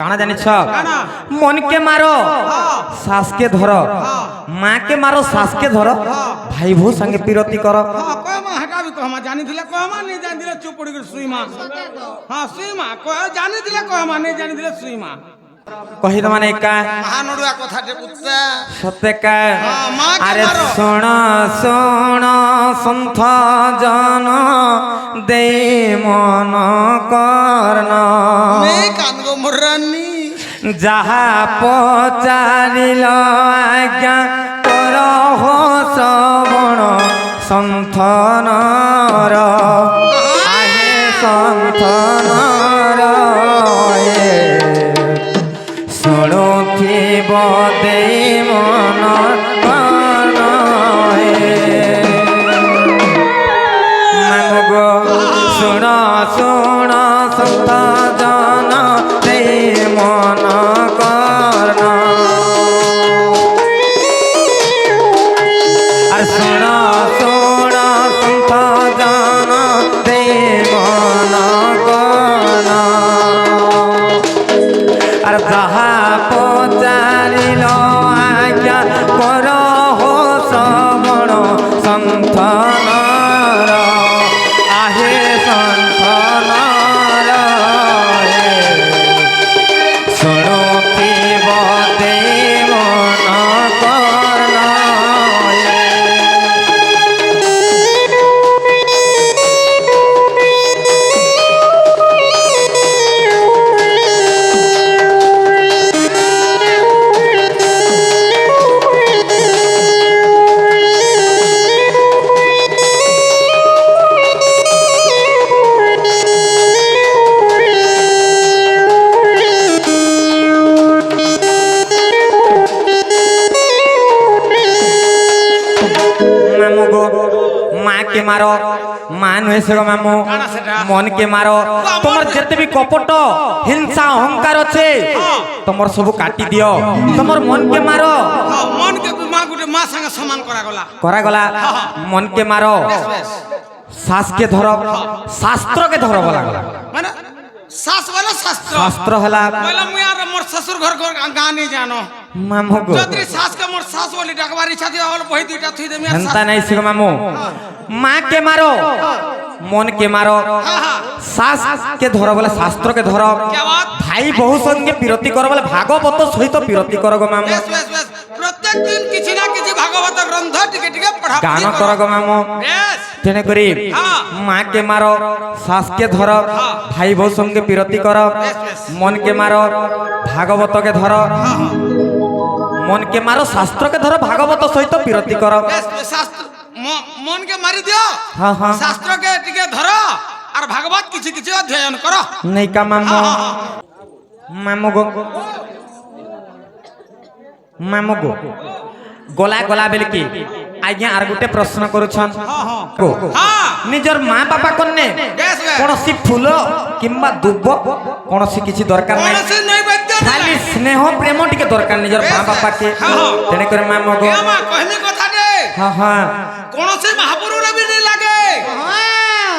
काना जानिछ मन के मारो सास के धर माँ के मारो सास के धर भाई भो संगे पिरती कर हटा भी कहमा जानी थिले कहमा नहीं जानी थिले चुप पड़ी सुई मां हां सुई मां कह जानी थिले कहमा नहीं जानी थिले सुई मां कहि त माने का महानुडुआ कथा टे पुत्ता सत्य का मां के अरे मारो सुन सुन संथ जन दे मन करना मैं कानगो मुर्रानी जहा पचारिल आज्ञा कर हो श्रवण सन्थनर आहे सन्थनर शुणुथिब दे मन मामुगो शुण शुण सन्थ जन दे मन करना शुण शुण सन्थ जन दे मन करना जहा पचारिल आज्ञा कर हो श्रवण सन्थनर आहे सन्थनर शुणुथिब दे मन करना माँ के मारो माँ नुहे से मामू मन के मारो तुमर जिते भी कपट हिंसा अहंकार अच्छे तुमर सब काटी दियो तुमर मन के मारो मन के मां गुटे मां संग समान करा गला मन के मारो सास के धर शास्त्र के धर बोला गला माने सास वाला शास्त्र शास्त्र हला बोला मु यार मोर ससुर घर गां नहीं जानो मामू गो जदरी सास के मोर सास वाली डकवारी छथि और बही दुईटा थई देमी हंता नहीं सिख मामू माँ के मारो मन के मारो सास के धर बोले शास्त्र के धर क्या बात भाई बहु संगे पिरती कर बोले भागवत सहित पिरती कर गो मामू बेस प्रत्येक दिन किछि ना किछि भागवत ग्रंथ टिके टिके पढ़ा गान कर गो मामू बेस तेने करी माँ के मारो सास के धर भाई बहु संगे पिरती कर मन के मारो भागवत के धर मन के मारो शास्त्र के धर भागवत सहित पिरती कर शास्त्र मन के मारी दियो हाँ हाँ शास्त्र के टिके धरो और भागवत किछि किछि अध्ययन करो नहीं का मामू मामू गो मामू गो गला गला बेल की आज्ञा आर गुटे प्रश्न करूछन को निजर माँ बापा कन्ने कोनसी फूल किंबा दुब कोनसी किछि दरकार नै कोनसी नैवेद्य खाली स्नेह प्रेम टिके दरकार निजर माँ बापा के तेने करे मामू गो ए मां कहनी कथा दे हां हां कोनसी महापुरुष रे भी नहीं लागे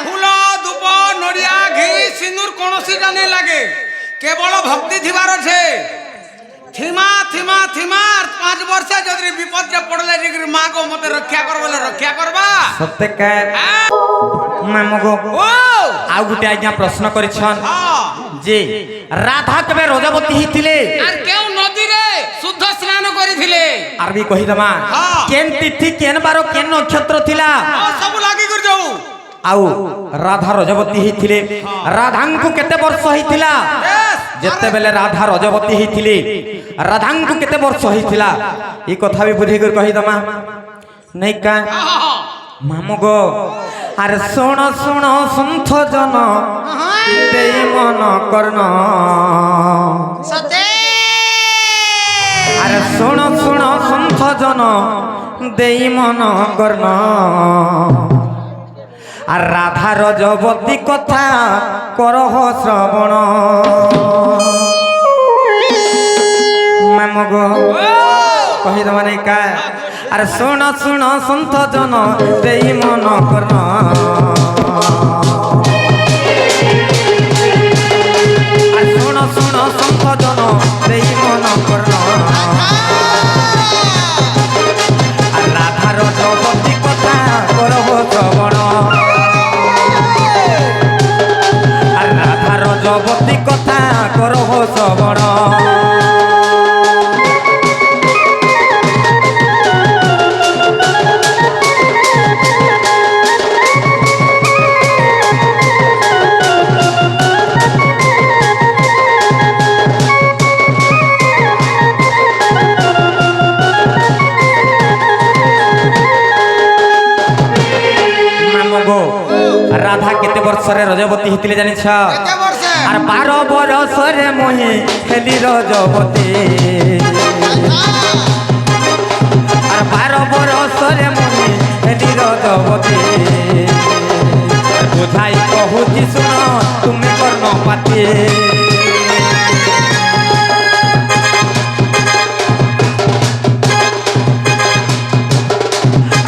फूल दुब नडिया घी सिंदूर कोनसी का नहीं लागे केवल भक्ति थिबार छे थिमा थिमा थिमा 5 वर्ष जदरी विपद रे पड़ले डिग्री मां को मते रक्षा कर बोले रक्षा करबा सत्य का मामू गो ओ आ गुटे आज्ञा प्रश्न करिछन जे राधा कबे रजवती हिथिले आर केउ नदी रे शुद्ध स्नान करिथिले आर भी कहि दमा केन तिथि केन बारो केन नक्षत्र थिला सब लागी कर जाऊ आउ राधा रजवती हिथिले राधांकु केते वर्ष हिथिला जेते बेले राधा रजवती हिथिले राधांकु केते वर्ष हिथिला ई कथा भी बुझी कर कहि दमा नहीं का मामू गो अरे सुन सुन सन्थ जन दे मन करना सते अरे सुन सुन सन्थ जन दे मन करना আর রাধা রজবতী কথা করহ শ্রবণ মামগ কহি মানে কা আর শুণ শুণ সন্থ জন দেই মন করন আর শুণ শুণ সন্থ জন শ্রবণ রাধা কেতে বর্ষরে রজবতী হইতিলে জানিছ কেতে বর্ষে আর 12 বরষরে মহি হেলি রজবতী আর 12 বরষরে মহি হেলি রজবতী বুঝাই কহুছি শুন তুমি কর্ণপাতি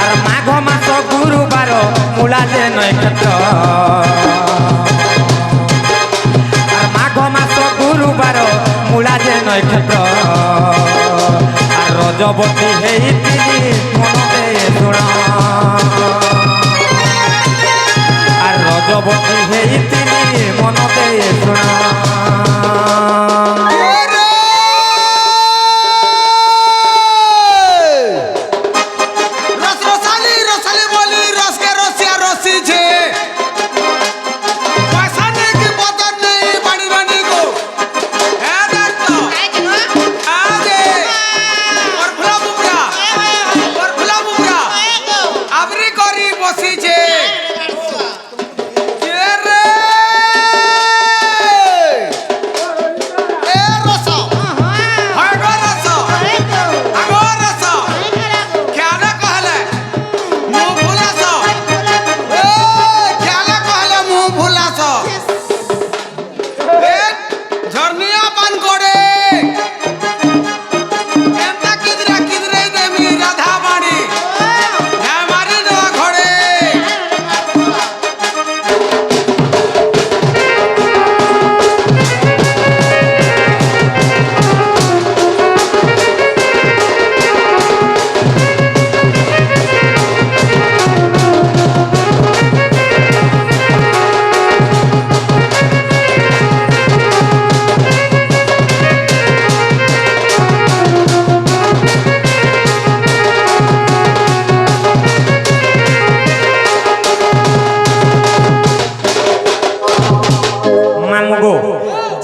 আর মাঘ মাস গুরুবার মূলা যে নক্ষত্র আর মাঘ মাস গুরুবার মূলা যে নক্ষত্র আর রজবতী হেইতিলি মনতে শুণ আর রজবতী হেইতিলি মনতে শুণ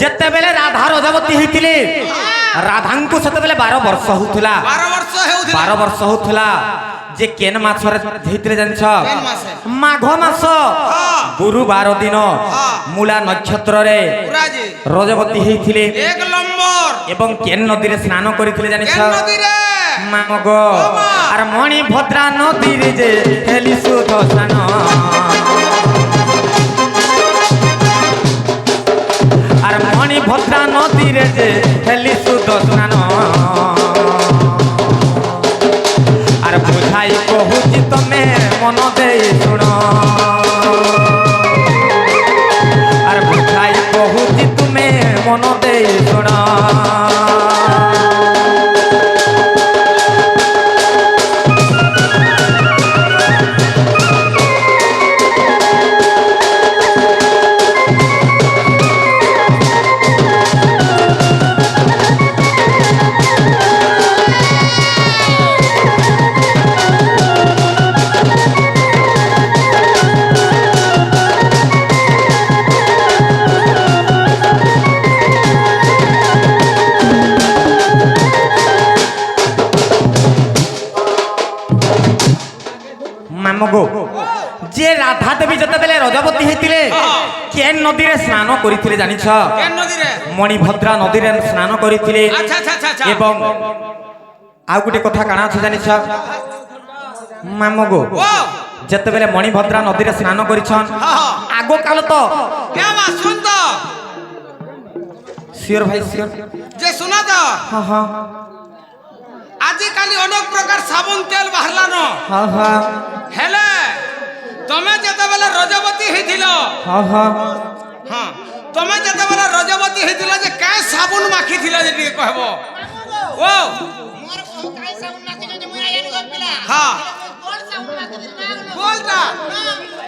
যেতেবেলে রাধা রজবতী হইতিলে রাধাঙ্কু সেতেবেলে 12 বর্ষ হউথিলা 12 বর্ষ হউথিলা যে কেন মাছরে হইতিলে জানিছ মাঘ মাস গুরুবার দিন মূলা নক্ষত্রে রজবতী হইতিলে এক নম্বর এবং কেন নদীরে স্নান করিতিলে জানিছ কেন নদীরে মামগ আর মণিভদ্রা নদীরে যে হেলি সুধ স্নান আর মণিভদ্রা নদীরে যে হেলি সুধ স্নান আর বুঝাই কহুছি তুমি মন দেই শুণ আর বুঝাই কহুছি তুমি মন দেই শুণ মামগো যে রাধা দেবী যেতেবেলে রজবতী হইতিলে কেন নদীরে স্নান করিଥିଲେ জানিছ কেন নদীরে মণিভদ্রা নদীরে স্নান করিଥିଲେ আচ্ছা আচ্ছা আচ্ছা এবং ଆଉ ଗୋଟେ କଥା କାଣା ଅଛି ଜାଣିଛ ମାମଗো যেতেবেলে মণিভদ্রা নদীরে স্নান করিছন আগ কাল তো কে মা শুন তো শিওর ভাই শিওর যে শোনা তো হ্যাঁ হ্যাঁ আজিকালি অনেক প্রকার সাবুন তেল বাহারলানো হ্যাঁ হ্যাঁ হেলে তুমি যেতেবেলে রজবতী হইছিল হ্যাঁ হ্যাঁ হ্যাঁ তুমি যেতেবেলে রজবতী হইছিল যে কে সাবুন মাখিছিল যে টিকে কহব ও হ্যাঁ গোলটা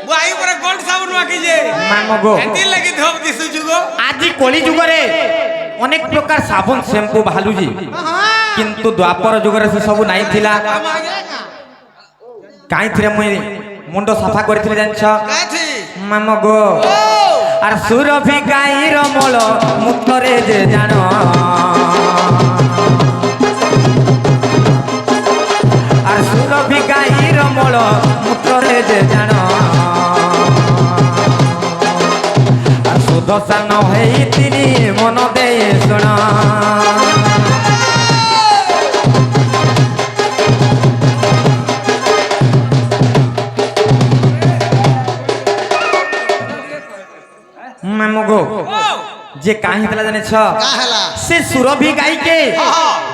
বুআই পরে গোল্ড সাবুন মাখি যে মামগো এতি লাগি ধপ দিছু যুগো আজি কলি যুগরে অনেক প্রকার সাবুন শ্যাম্পু বাহালুজি কিন্তু দ্বাপর যুগরে সে সবু নাই থিলা কাই থিরে মুই মুন্ড সাফা করিଥିଲି জানছ কাছি মাম গো আর সুরভি গাইর মূল মুক্তরে যে জান আর সুরভি গাইর মূল মুক্তরে যে জান আর সুদশান হইতিনি মন দেয়ে শুণ মামগো যে কাহি পেলা জানিছ কাহেলা সে সুরভি গাইকে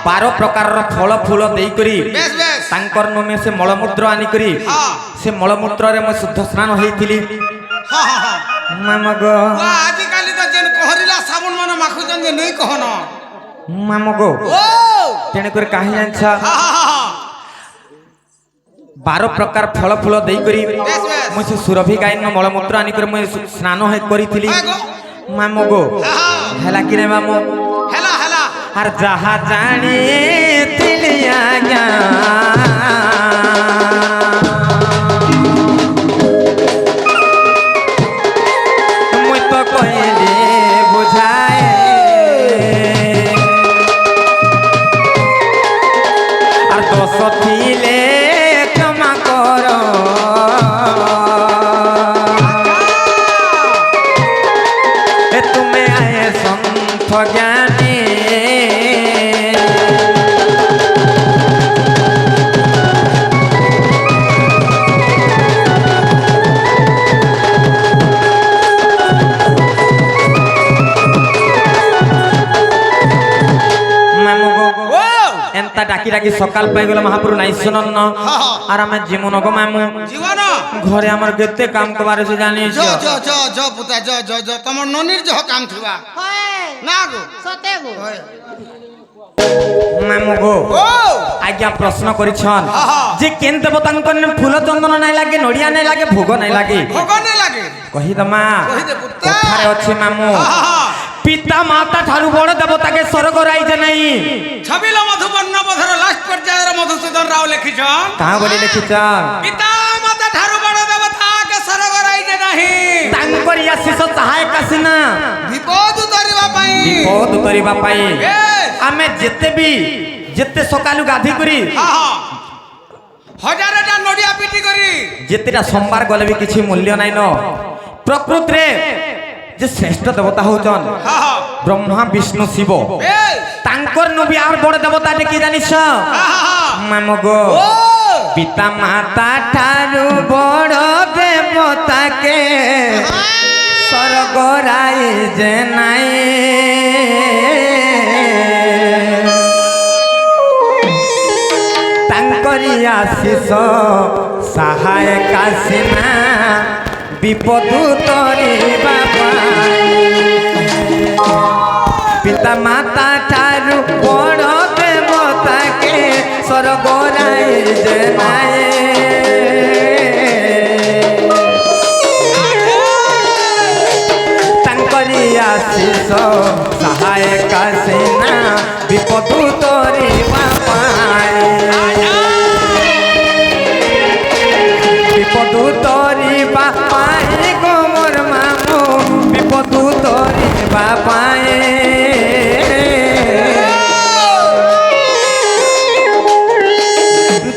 12 প্রকারর ফল ফুল দেই করি বেশ বেশ তাঙ্কর নমে সে মলমূত্র আনি করি সে মলমূত্রে মই শুদ্ধ স্নান হইতিলি মামগো আজি কালি তো যেন কহরিলা সাবুন মানে মাখুজন যে নেই কহন মামগো ও তেনে করে কাহি জানিছ 12 প্রকার ফল ফুল দেই করি বেশ বেশ মই সে সুরভি গাইন মলমূত্র আনি করে মই স্নান হই করিতিলি মামগো হেলা কি রে মামু হেলা হেলা আর যাহা জানিতিলি আজ্ঞা মুই তো কইলি বুঝায় আর দোষ থিলে ক্ষমা কর তুমি আয়ে সন্থ জ্ঞানী এন্তা ডাকি ডাকি সকাল পাই গেল মহাপুরু নাই শুনন আর আমি জীবন গো মামু জীবন ঘরে আমার কেতে কাম কবার আছে জানিস জ জ জ জ পুতা জ জ জ তোমার ননির জ কাম থিবা না গো সতে গো মামু গো ও আজ্ঞা প্রশ্ন করিছন যে কেন দেবতাঙ্কর ফুল চন্দন নাই লাগে নড়িয়া নাই লাগে ভোগ নাই লাগে ভগনে লাগে কহি দমা কহি দে পুত্র। কোথারে ଅଛି মামু পিতা মাতা ঠারু বড় দেবতাকে স্বর্গ রাইছে নাই ছবিল মধুবর্ণ বধর লাস্ট পর্যায়ের মধুসূদন রাও লিখিছন কাহা বলি লিখিছ পিতা মাতা ঠারু বড় দেবতাকে স্বর্গ রাইছে নাহি তাঙ্কর আশিষ সহায়ক আসিনা বিপদ উতরিবা পাই বিপদ উতরিবা পাই বেশ আমি যেতে সকালু গাধি করি হজারেটা নড়িয়া পিটি করি যেতেটা সোমবার গলে বি কিছু মূল্য নাই ন প্রকৃতিরে যে শ্রেষ্ঠ দেবতা হউছন ব্রহ্মা বিষ্ণু শিব বেশ তাঙ্কর নবী আর বড় দেবতা কি জানিস মামগো ও পিতা মাতা ঠারু বড় দেবতাকে স্বর্গ রাইছে নাই তাঙ্করি আশিষ সহায়ক আসিনা বিপদ তরিবা পাই পিতা মাতা ঠারু বড় দেবতাকে স্বর্গ রাইছে নাই তাঙ্করি আশিষ সহায়ক আসিনা বিপদ তরিবা পাই বিপদ তরিবা পাই গো মোর মামু বিপদ তরিবা পাই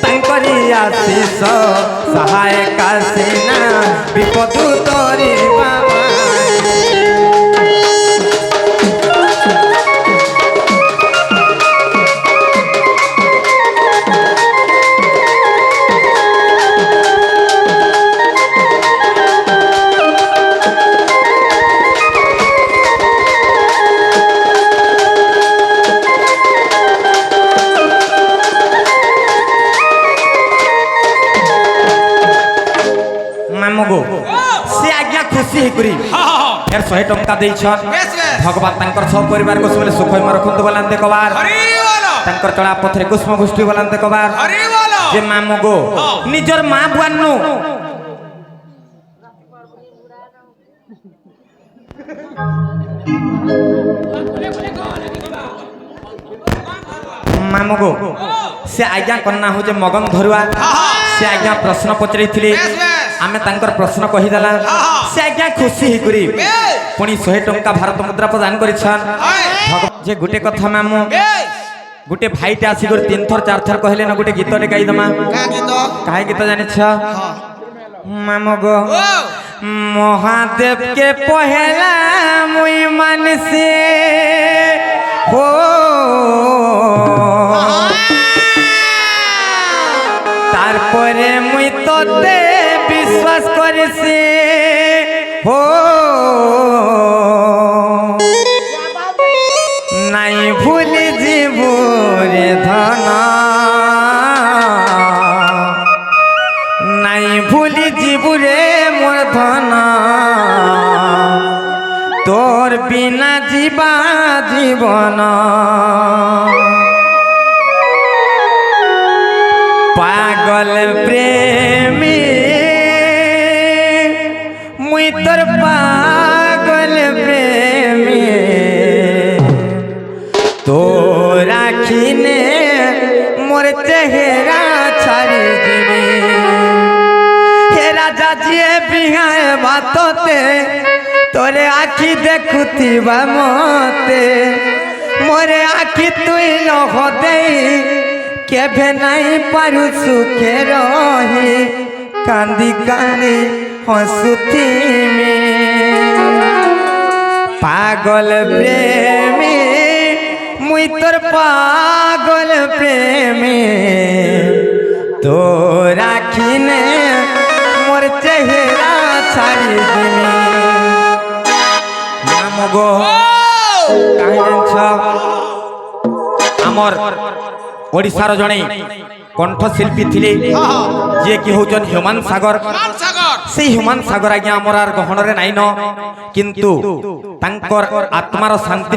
তাঙ্করি আশিষ সহায়ক আসিনা বিপদ তরিবা পাই মামগো সে আজ্ঞা খুশি হইকরি ফের 100 টঙ্কা দেইছন বেশ বেশ ভগবান তাঙ্কর সব পরিবার কো সবলে সুখময় রখন্তু বলান্তে কবার হরি বলো তাঙ্কর চড়া পথরে কুষ্ম গোষ্ঠী বলান্তে কবার হরি বলো যে মামগো নিজর মা বুয়ান্নু मामू को से आज्ञा करना हो जे मगन धरुआ से आज्ञा प्रश्न पचरी थिले आमे तांकर प्रश्न कहिदेला से आज्ञा खुशी ही करी पुणी 100 टंका भारत मुद्रा प्रदान करिछन जे गुटे कथा मामू गुटे भाईटे आसी कर 3 थर 4 थर कहले न गुटे गीत रे गाई दमा काहे गीत जानि छ मामू गो महादेव के पहला मुई मन से हो तारपरे मुई तोते विश्वास करिसी हो नाई भूल जीवो रे धन नाई भूल जीवो रे मोर धन तोर बिना जीवा जीवन पागल प्रेमी मुई तोर पागल प्रेमी तोरा खिने मोर चेहरा छाड़ी दिबी हे राजा जी बिहाए बातोते तोरे आखि देखुथिबा मते मोरे आखि तुई लह देई केभे नहीं पारु सुखे रही कांदी कांदी हंसुथी पागल प्रेमी मुई तोर पागल प्रेमी तोरा खिने मोर चेहरा छाड़ी दिमी नाम गो काहे आमर ओडिशार जणे कंठशिल्पी थिले जे कि होजन ह्यूमान सागर से ह्यूमान सागर आज्ञा आमर आर गहन रे नाइन किंतु तांकर आत्मार शांति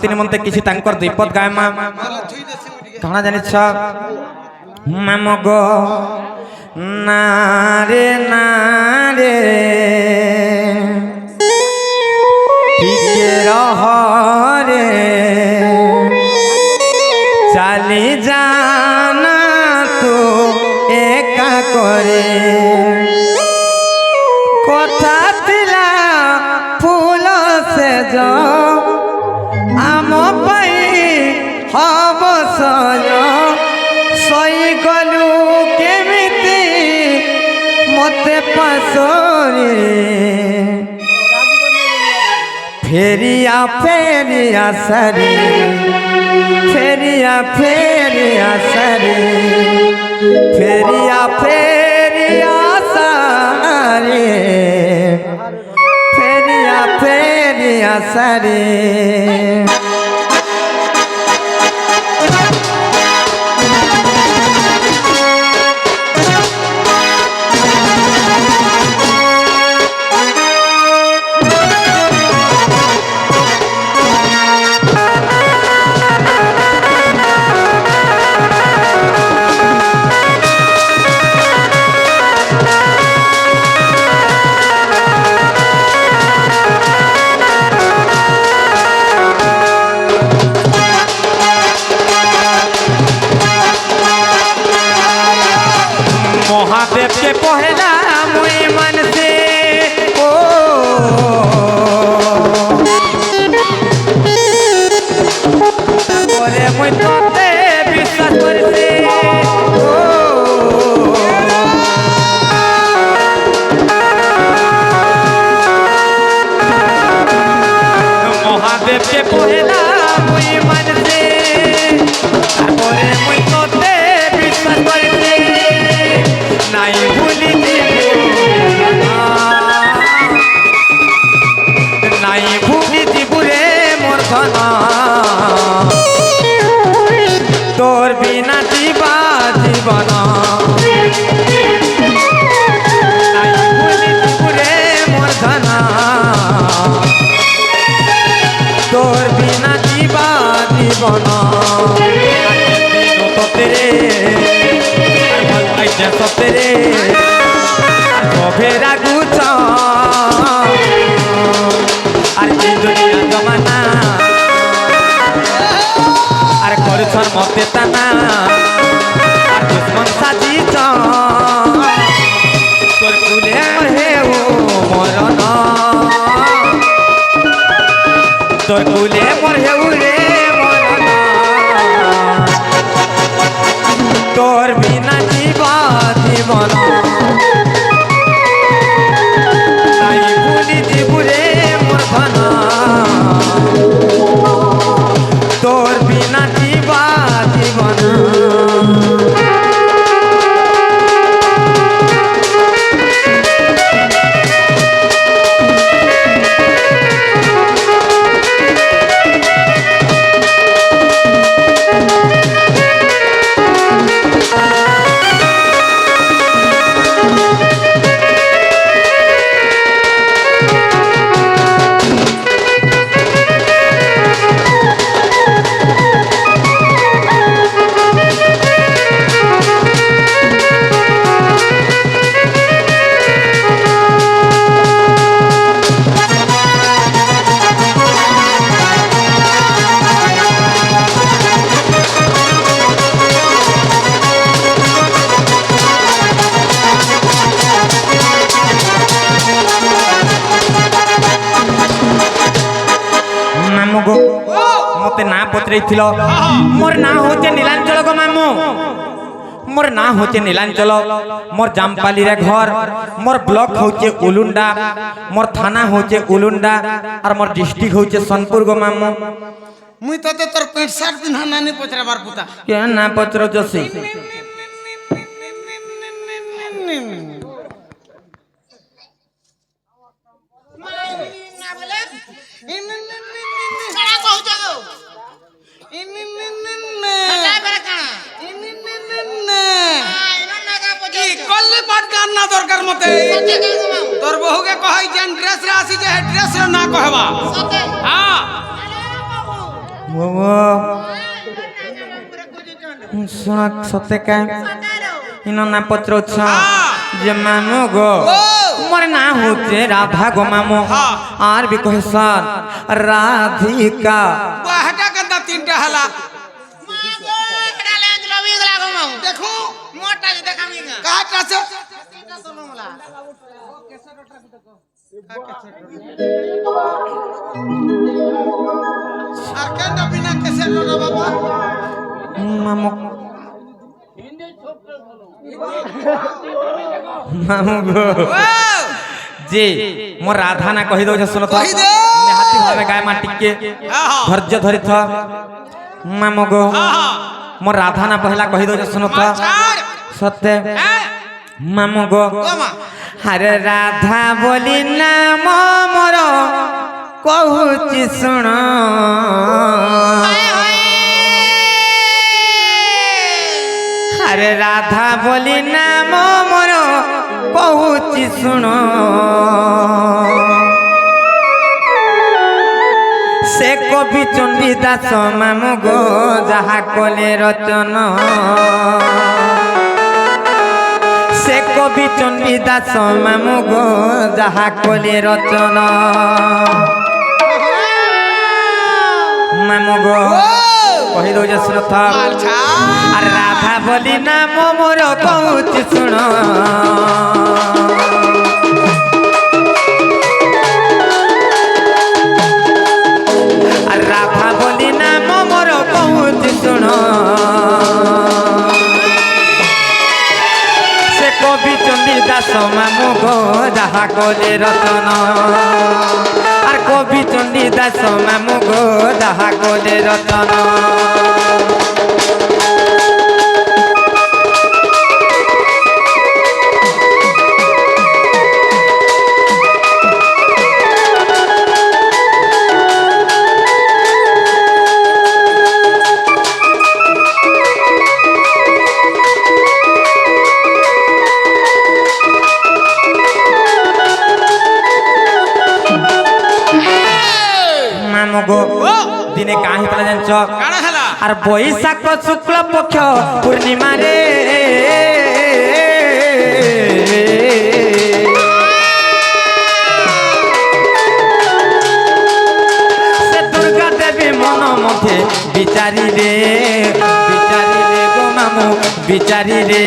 निमंते किछि तांकर द्विपद गायमा कहाना जानि छ माम गो नारे नारे टिके रह रे चाली जाना तो एका करे कथा थिला फूल से जो आम पाई हब सय सई गलु केमिति मते पासरे फेरिया फेरिया सरी फेरिया फेरिया सरी फेरिया फेरिया सरी फेरिया फेरिया सरी महादेव के पहला मुई मन से ओ बोले मुई तोते विश्वास करसे ओ महादेव के पहला मुई मन से बोले मुई तोते विश्वास करसे नाई भूली नाई भूली दिबुरे मोर धना तोर बिना जीवा जीवन नाई भूली दिबुरे मोर धना तोर बिना जीवा जीवन तेरे सतेरे भेरा गुछ আর এই দুনিয়া জমানা আর করছন মতে তানা আর দুশ্মন সাজিছ তোর কুলে হেউ মরণ তোর কুলে মোর হেউ রে মরণ তোর বিনা জীবন তাই ভুলি জীবরে মোর ঘন তোর বিনা জীবন মতে না পত্রাইছিল মোর না হচ্ছে নীলাঞ্চল গো মামু মোর না হচ্ছে নীলাঞ্চল মোর জামপালিরে ঘর মোর ব্লক হচ্ছে উলুন্ডা মোর থানা হচ্ছে উলুন্ডা আর মোর ডিস্ট্রিক্ট হচ্ছে সোনপুর গো মামু মুই তোতে তোর প্যান্ট শার্ট পিন্ধা নানি পচরাবার পুতা কে না পত্র জসি দরকার মতে তোর বহুকে কহাই যেন ড্রেস রে আসি যে ড্রেস রে না কহবা হ্যাঁ শুন সতে কা ইন না পত্র ছ যে মামু গো মোর না হচ্ছে রাধা গো মামু আর বি কহসন রাধিকা বাহাটা কান্দা তিনটা হালা দেখো মোটা দেখামি কাট আছে আর কেন বিনা কেসে লোনা বাবা মামু মামু গো জি মোর রাধা না কহি দઉં শুনো তো নিহাতি ভাবে গায় মাটিকে ধৈর্য ধরি থ মামু গো মোর রাধা না পহলা কহি দઉં শুনো তো সত্যি মামু গো হরে রাধা বলি নাম মোর কহুচি শুণ হরে রাধা বলি নাম মোর কহুচি শুণ সে কবি চণ্ডী দাস মামু গো যাহা কলে রচন সে কবি চণ্ডী দাস মামু গো যাহা কলে রচন মামু গো কহি দઉં শ্রোত আর রাধা বলি নাম মোর কহুচি শুণ আর রাধা বলি নাম মোর কহুচি শুণ সে কবি চণ্ডী দাস মামু গো যাহা কলে রতন আর কবি চণ্ডী দাস মামু গো যাহা কলে রতন দিনে কাঁ হইতলা জানছ আর বৈশাখ শুক্ল পক্ষ পূর্ণিমা রে মন মধ্যে বিচারিলে বিচারিলে গো মামু বিচারিলে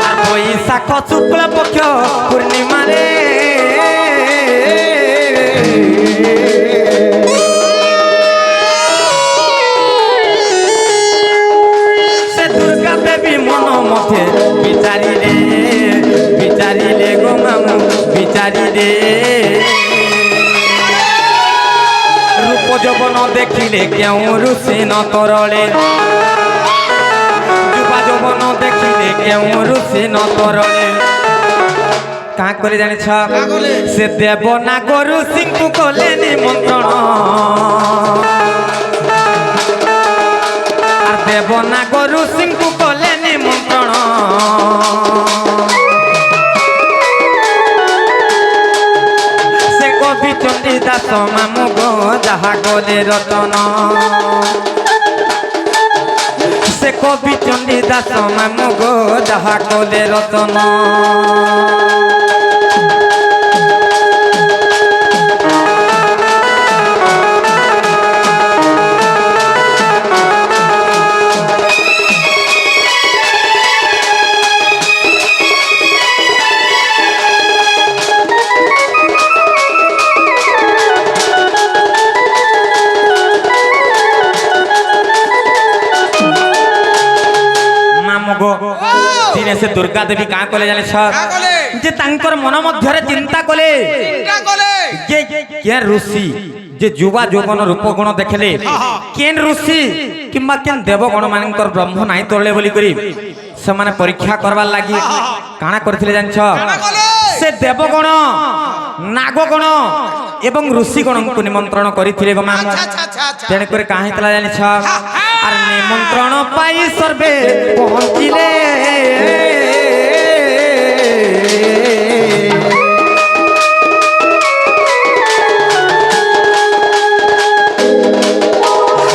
আর বৈশাখ শুক্ল পক্ষ পূর্ণিমারে সে দুর্গা দেবী মন মধ্যে বিচারিলে বিচারিলে গো মামু বিচারিলে রূপ যৌবন দেখিলে কেউ রুষি ন তরলে যুবা যৌবন দেখিলে কেউ রুষি ন তরলে কাঁ করে জানিছ সে দেব না গরু সিংহু কলে নিমন্ত্রণ আর দেব না গরু সিংহু কলে নিমন্ত্রণ সে কবি চণ্ডী দাস মামু গো যাহা গলে রতন সে কবি চণ্ডী দাস মামু গো যাহা গলে রতন দিনে সে দুর্গা দেবী কাঁ কলে জানিছ যে তাঙ্কর মন মধ্যে চিন্তা কলে যে কেন ঋষি যে যুবা যৌবন রূপ গুণ দেখলে কেন ঋষি কিংবা কেন দেবগণ মানকর ব্রহ্ম নাই তরলে বলি করি সেমানে পরীক্ষা করবার লাগি কাଣା করছিলে জানিছ সে দেবগণ নাগগণ এবং ঋষিগণଙ୍କୁ নিমন্ত্রণ করিଥିଲେ গো মামু তেনে করে কাঁ হেতলা জানিছ আর নিমন্ত্রণ পাই সর্বে পৌঁছিলে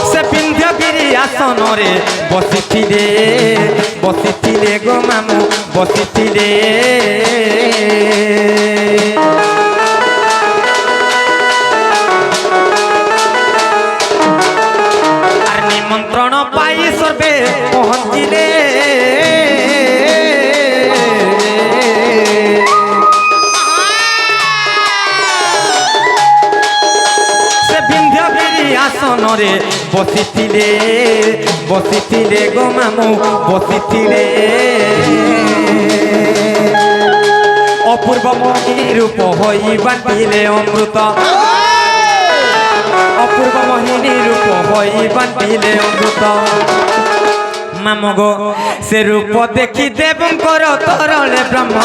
সে বিন্ধ্যগিরি আসনরে বসিছিলে বসিছিলে গো মামু বসিছিলে নিমন্ত্রণ পাই সর্বে পৌঁছিলে সে বিন্ধ্যগিরি আসনরে বসিছিলে বসিছিলে গো মামু বসিছিলে অপূর্ব মণি রূপ হই বান্ধিলে অমৃত অপূর্ব মোহিনী রূপ হই বান্ধিলে অমৃত মামু গো সে রূপ দেখি দেবঙ্কর তরলে ব্রহ্ম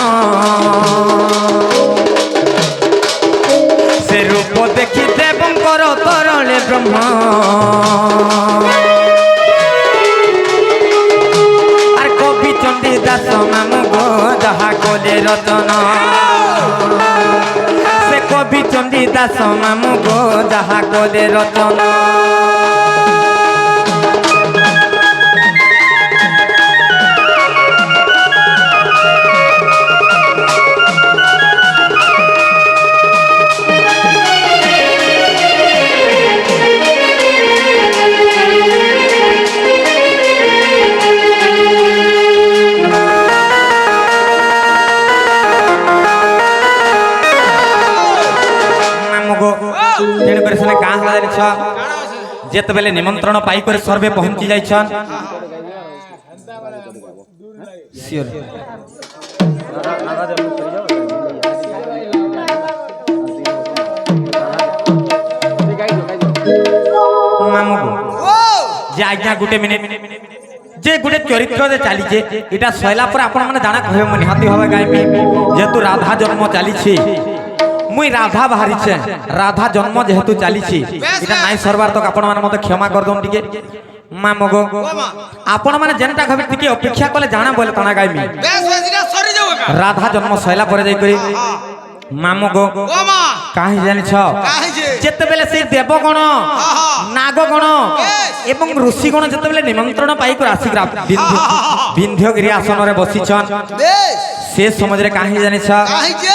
সে রূপ দেখি দেবঙ্কর তরলে ব্রহ্ম আর কবি চণ্ডী দাস মামু গো যাহা কলে রতন সে কবি চণ্ডী দাস মামু গো যাহা কলে রতন যেতবেলে নিমন্ত্রণ পাই করে সর্বে পৌঁছি যাইছন যে আজ্ঞা গোটে মিনিট যে গোটে চরিত্র যে চালিছে এটা সইলা পরে আপন মানে জানা কহে মু নিহাতি ভাবে গাইবি যেহেতু রাধা জন্ম চালিছে মুই রাধা বাহারিছে রাধা জন্ম যেহেতু চালিছি এটা নাই সরবার তক আপন মানে মতে ক্ষমা কর দন টিকে মা মগো আপন মানে যেনটা ভাবে টিকে অপেক্ষা কলে জানা বলে তানা গাইবি রাধা জন্ম সইলা পরে যাই করি মা মগো কাহি জানিছ যেতেবেলে সেই দেবগণ নাগগণ এবং ঋষিগণ যেতেবেলে নিমন্ত্রণ পাই করে আসি বিন্ধ্যগিরি আসনরে বসিছন সে সমাজে কাহি জানিছ কাহিছে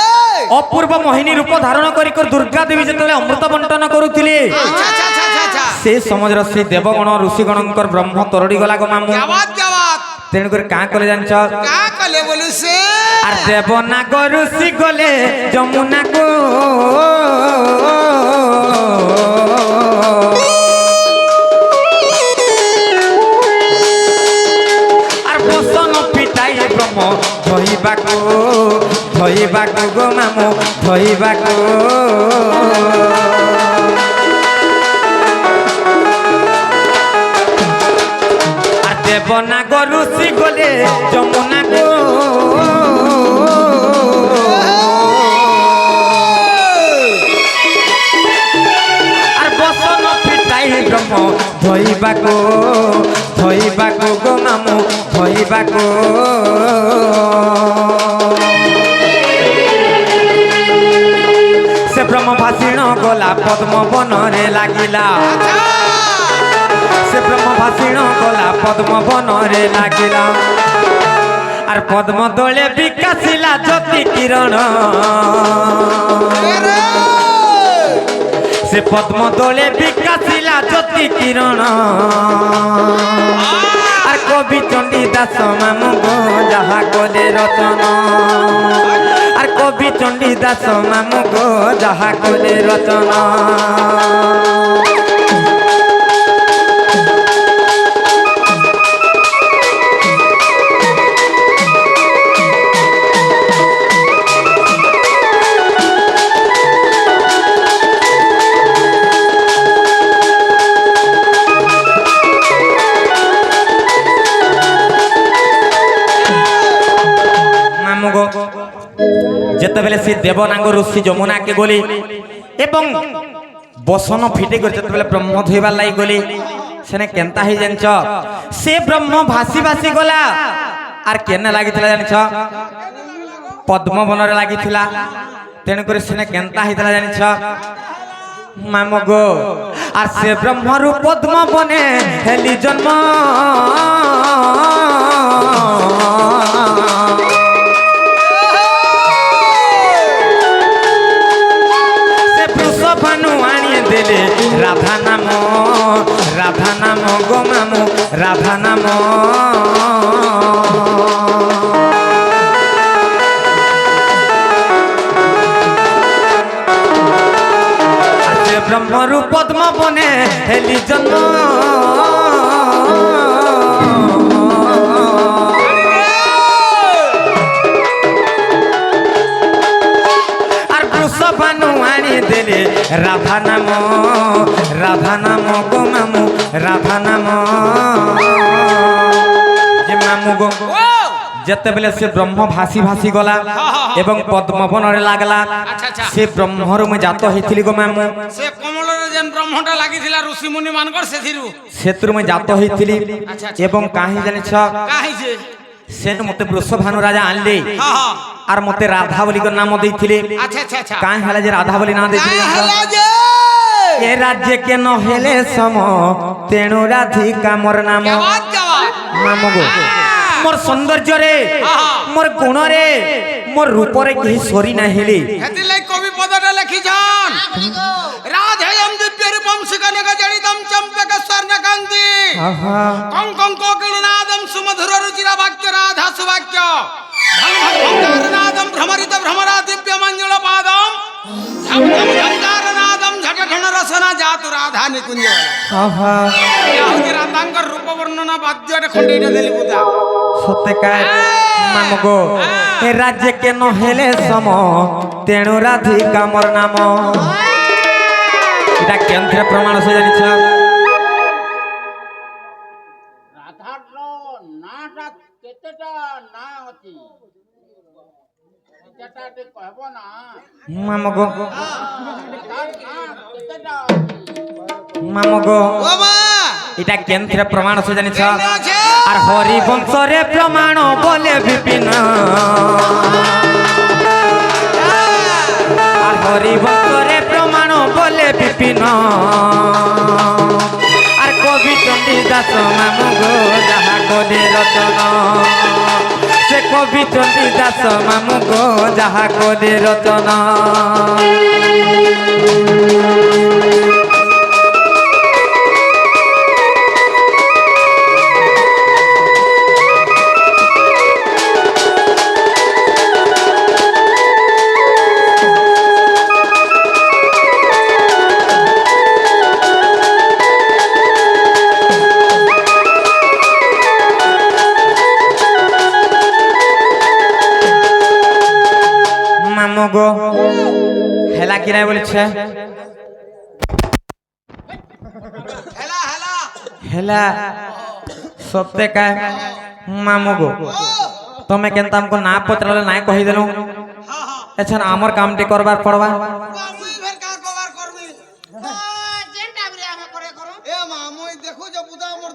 অপূর্ব মোহিনী রূপ ধারণ করি দুর্গা দেবী যেতবে অমৃত বন্টন করুলে আচ্ছা আচ্ছা আচ্ছা আচ্ছা সে সমাজের সে দেবগণ ঋষিগণঙ্কর ব্রহ্ম তরড়ি গলা গো মামু যাবাত যাবাত তেণু করে কাঁ কলে জানিছ কা কলে বলু সে আর দেবনাগ ঋষি গলে যমুনা গো আর বসন পিটাই ব্রহ্ম ধইবাকু ধইবাকু গো মামু ধইবাকু আর দেবনাগ ঋষি গলে যমুনা গো আর বসন পিটাই ব্রহ্ম ধইবাকু ধইবাকু গো মামু ধইবাকু সে ব্রহ্ম ভাষিণ গলা পদ্ম বনরে লাগিলা সে ব্রহ্ম ভাষিণ গলা পদ্ম বনরে লাগিলা আর পদ্ম দোলে বিকাশিলা জ্যোতি কিরণ সে পদ্ম দোলে বিকাশিলা জ্যোতি কিরণ আর কবি চণ্ডী দাস মামু গো যাহা কলে রচন আর কবি চণ্ডী দাস মামু গো যাহা কলে রচন যেতবেলে সে দেবনাগ ঋষি যমুনাকে গলি এবং বসন ফিটে করে যেতবেলে ব্রহ্ম ধোইবার লাগি গলি সেনে কেনতা হই জানিছ সে ব্রহ্ম ভাসি ভাসি গলা আর কেনে লাগিଥିଲା জানিছ পদ্ম বনরে লাগিଥିଲା তেণু করে সেনে কেনতা হইতলা জানিছ মামু গো আর সে ব্রহ্মরূ পদ্ম বনে হেলি জন্ম দেলে রাধা নাম গো মামু রাধা নাম আছে ব্রহ্মরূপ পদ্ম বনে হেলি জন্ম ভানু আনি দেলে রাধা নাম গো মামু রাধা নাম যে মামু গো যেতবেলে সে ব্রহ্ম ভাসি ভাসি গলা এবং পদ্মবনরে লাগলা সে ব্রহ্মর মু জাত হইছিলি গো মামু সে কমলরে যেন ব্রহ্মটা লাগিଥିଲା ঋষি মুনি মানকর সেতুর মু জাত হইছিলি এবং কাহি জানিছ কাহিছে সেন মতে বৃষভানু রাজা আনলে আর মতে রাধা বলি নাম দেইছিলে কাঁ হেলা যে রাধা বলি নাম দেইছিলে এ রাজ্য কে নহেলে সম তেণু রাধিকা মোর নাম মামু গো মোর সৌন্দর্য রে মোর গুণ রে মোর রূপরে কেহি সরি না হেলি হেতিলাই কবি পদটা লিখিছন রাধেয়ম দিব্য রূপম সুকনক জড়িতম চম্পক স্বর্ণকান্তি কং কং কোকিলনাদম সুমধুর রুচিরা বাক্য রাধা সুবাক্য ভঙ্গারনাদম ভ্রমরিত ভ্রমরা দিব্য মঞ্জুল পাদম ঝম ঝম ঝঙ্কারনাদম ঝটঘন রসনা জাতু রাধা নিকুঞ্জ ইয়াহুতি রাধাঙ্কর রূপ বর্ণনা বাদ্যটা খন্ডিটা দেলি বুদা সত্যকার মামু গো এ রাজ্য কে নহেলে সম তেণু রাধিকা মোর নাম এটা কেন্দ্রে প্রমাণ সে জানিছ রাধার নাটা কেতেটা না অছি কেতেটাতে কহব না মামু গো তার না কেতেটা মামু গো ও মা এটা কেন্দ্রে প্রমাণ সে জানিছ আর হরি বংশরে প্রমাণ বলে বিপিন আর হরি বংশরে প্রমাণ বলে বিপিন আর কবি চণ্ডী দাস মামু গো যাহা কলে রচন সে কবি চণ্ডী দাস মামু গো যাহা করে রচনা মামু গো হেলা কিরাই বলছে হেলা হেলা হেলা সত্যি কায় মামু গো তুমি কেনতা আমকো না পচরালে নাই কহি দেলু এছন আমার কামটি করবার পড়বা মুই ফের কার কভার করবি যেনটা বলে আমি করে করো এ মা মুই দেখো যে বুদা মোর